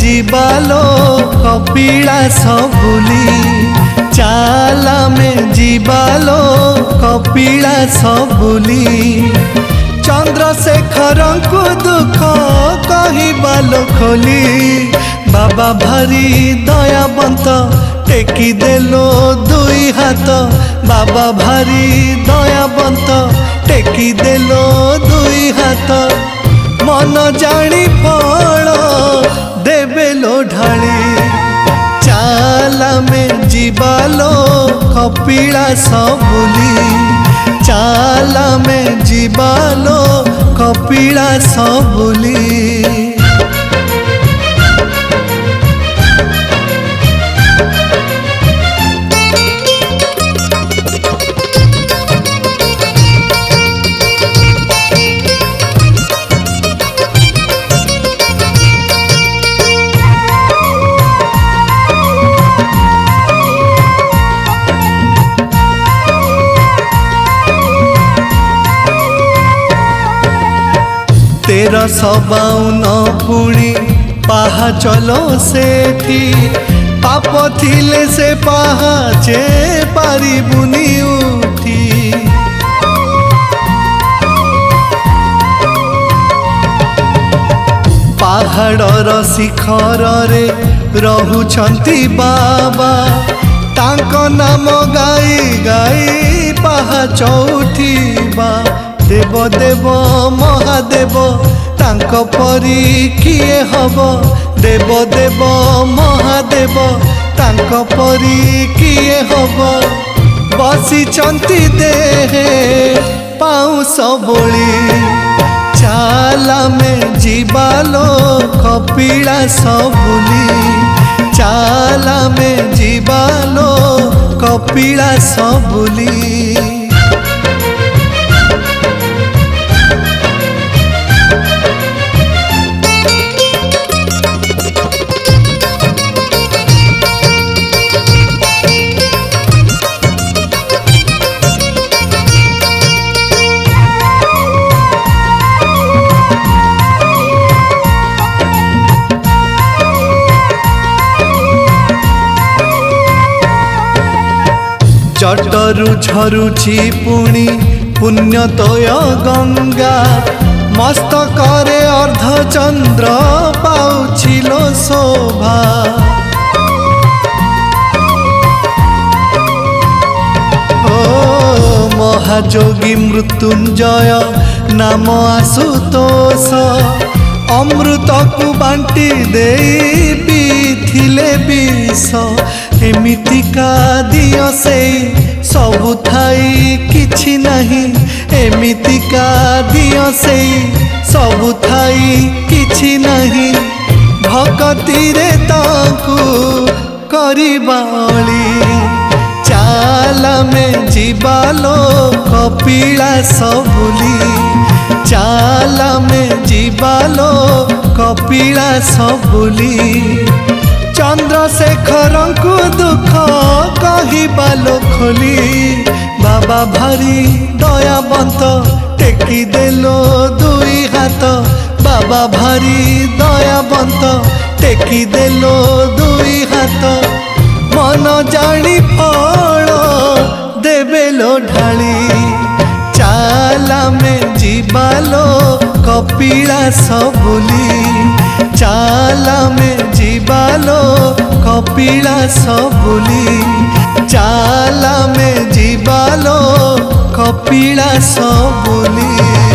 जीवालो कपिलास बुली चाला में जीवालो कपिलास बुली चंद्रशेखर को दुख कहिबालो खोली बाबा भारी दयावंत टेकी देलो दुई हाथ बाबा भारी दयावंत टेकी देलो दुई हाथ मन जानी फल देवेलो ढाली चाला में जीवालो कपिलास बुली चाला में जीवालो कपिलास बुली तेरा सबाउन पुणी पाहा चलो सेठी पाप थिले से पाहाचे पारिबुनी उठी पहाड़र शिखर रे रहुछंती बाबा तांको नाम गाई गाई पाहाच उठिबा देव देव महादेव तांको परी किए हब देव देव महादेव तांको परी किए हब बसिचंती देहे पाउस बोली चाला में जीवालो कपिलास बुली चाला में जीवालो कपिलास बुली जटरु झरुछि पुणी पुण्यतोय गंगा मस्तकरे अर्धचंद्र पाउछिलो शोभा ओ महाजोगी मृत्युंजय नाम आशुतोष अमृत को बांटी दे पीथिले विष एमितिका दियो से सबु थाई किछि नहीं एमितिका दियो से सबु थाई किछि नहीं भक्ति रे ताकू करिबाली चाला में जीवालो कपिलास बुली चाला में जीवालो कपिलास बुली चंद्रशेखर को दुख कहिबालो खोली बाबा भारी दयावंत टेकी देलो दुई हाथ बाबा भारी दयावंत टेकी देलो दुई हाथ मन जानी फल देवेलो ढाली चाला में जीवालो कपिलास बुली चाला में जीवालो कपिलास बुली चाला में जीवालो कपिलास बुली।